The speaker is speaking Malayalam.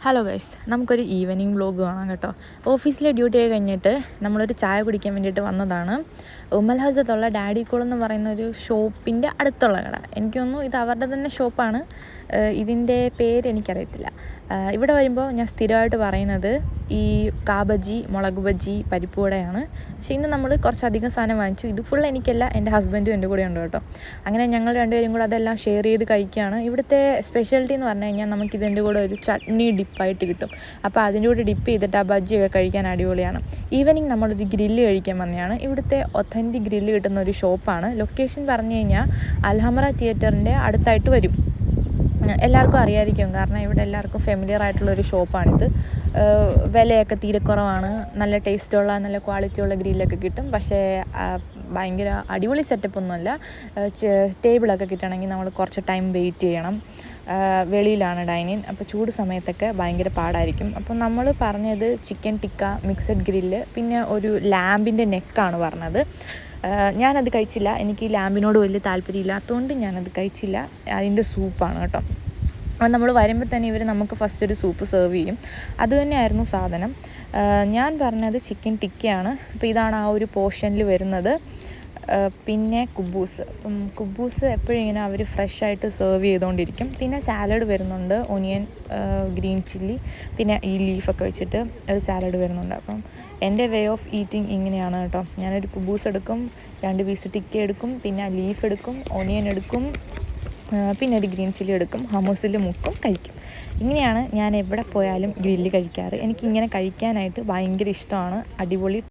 ഹലോ ഗൈസ്, നമുക്കൊരു ഈവനിങ് വ്ലോഗ് കാണാം കേട്ടോ. ഓഫീസിലെ ഡ്യൂട്ടിയൊക്കെ കഴിഞ്ഞിട്ട് നമ്മളൊരു ചായ കുടിക്കാൻ വേണ്ടിയിട്ട് വന്നതാണ്. ഉമ്മൽഹസത്തുള്ള ഡാഡി കോൾ എന്ന് പറയുന്ന ഒരു ഷോപ്പിൻ്റെ അടുത്തുള്ള കട. എനിക്ക് തോന്നുന്നു ഇത് അവരുടെ തന്നെ ഷോപ്പാണ്. ഇതിൻ്റെ പേര് എനിക്കറിയത്തില്ല. ഇവിടെ വരുമ്പോൾ ഞാൻ സ്ഥിരമായിട്ട് പറയുന്നത് ഈ കാബജി, മുളക് ബജി, പരിപ്പ് വടയാണ്. പക്ഷേ ഇന്ന് നമ്മൾ കുറച്ചധികം സാധനം വാങ്ങിച്ചു. ഇത് ഫുൾ എനിക്കല്ല, എൻ്റെ ഹസ്ബൻഡും എൻ്റെ കൂടെ ഉണ്ട് കേട്ടോ. അങ്ങനെ ഞങ്ങൾ രണ്ടുപേരും കൂടെ അതെല്ലാം ഷെയർ ചെയ്ത് കഴിക്കുകയാണ്. ഇവിടുത്തെ സ്പെഷ്യാലിറ്റി എന്ന് പറഞ്ഞു കഴിഞ്ഞാൽ നമുക്കിതിൻ്റെ കൂടെ ഒരു ചട്നി ഡിപ്പായിട്ട് കിട്ടും. അപ്പോൾ അതിൻ്റെ കൂടെ ഡിപ്പ് ചെയ്തിട്ട് ആ ബജ്ജിയൊക്കെ കഴിക്കാൻ അടിപൊളിയാണ്. ഈവനിങ് നമ്മളൊരു ഗ്രില്ല് കഴിക്കാൻ വന്നതാണ്. ഇവിടുത്തെ ഒത്തൻറ്റിക് ഗ്രില്ല് കിട്ടുന്ന ഒരു ഷോപ്പാണ്. ലൊക്കേഷൻ പറഞ്ഞു കഴിഞ്ഞാൽ അൽഹമറ തിയേറ്ററിൻ്റെ അടുത്തായിട്ട് വരും. എല്ലാവർക്കും അറിയാമായിരിക്കും, കാരണം ഇവിടെ എല്ലാവർക്കും ഫെമിലിയർ ആയിട്ടുള്ളൊരു ഷോപ്പാണിത്. വിലയൊക്കെ തീരെ കുറവാണ്. നല്ല ടേസ്റ്റുള്ള, നല്ല ക്വാളിറ്റിയുള്ള ഗ്രില്ലൊക്കെ കിട്ടും. പക്ഷേ ഭയങ്കര അടിപൊളി സെറ്റപ്പൊന്നുമല്ല. ടേബിളൊക്കെ കിട്ടണമെങ്കിൽ നമ്മൾ കുറച്ച് ടൈം വെയിറ്റ് ചെയ്യണം. വെളിയിലാണ് ഡൈനിങ്. അപ്പോൾ ചൂട് സമയത്തൊക്കെ ഭയങ്കര പാടായിരിക്കും. അപ്പോൾ നമ്മൾ പറഞ്ഞത് ചിക്കൻ ടിക്ക, മിക്സഡ് ഗ്രില്ല്, പിന്നെ ഒരു ലാമ്പിൻ്റെ നെക്കാണ് പറഞ്ഞത്. ഞാനത് കഴിച്ചില്ല. എനിക്ക് ഈ ലാമ്പിനോട് വലിയ താല്പര്യമില്ലാത്തതുകൊണ്ട് ഞാനത് കഴിച്ചില്ല. അതിൻ്റെ സൂപ്പാണ് കേട്ടോ. അപ്പോൾ നമ്മൾ വരുമ്പോൾ തന്നെ ഇവർ നമുക്ക് ഫസ്റ്റ് ഒരു സൂപ്പ് സെർവ് ചെയ്യും. അതുതന്നെയായിരുന്നു സാധനം. ഞാൻ പറഞ്ഞത് ചിക്കൻ ടിക്കയാണ്. അപ്പോൾ ഇതാണ് ആ ഒരു പോർഷനിൽ വരുന്നത്. പിന്നെ കുബൂസ്. അപ്പം കുബൂസ് എപ്പോഴും ഇങ്ങനെ അവർ ഫ്രഷായിട്ട് സെർവ് ചെയ്തുകൊണ്ടിരിക്കും. പിന്നെ സാലഡ് വരുന്നുണ്ട്, ഒനിയൻ, ഗ്രീൻ ചില്ലി, പിന്നെ ഈ ലീഫൊക്കെ വെച്ചിട്ട് ഒരു സാലഡ് വരുന്നുണ്ട്. അപ്പം എൻ്റെ വേ ഓഫ് ഈറ്റിംഗ് ഇങ്ങനെയാണ് കേട്ടോ. ഞാനൊരു കുബൂസ് എടുക്കും, 2 പീസ് ടിക്ക എടുക്കും, പിന്നെ ലീഫ് എടുക്കും, ഒനിയൻ എടുക്കും, പിന്നെ ഒരു ഗ്രീൻ ചില്ലി എടുക്കും, ഹമൂസിൽ മുക്കും, കഴിക്കും. ഇങ്ങനെയാണ് ഞാൻ എവിടെ പോയാലും ഗ്രില്ല് കഴിക്കാറ്. എനിക്കിങ്ങനെ കഴിക്കാനായിട്ട് ഭയങ്കര ഇഷ്ടമാണ്. അടിപൊളി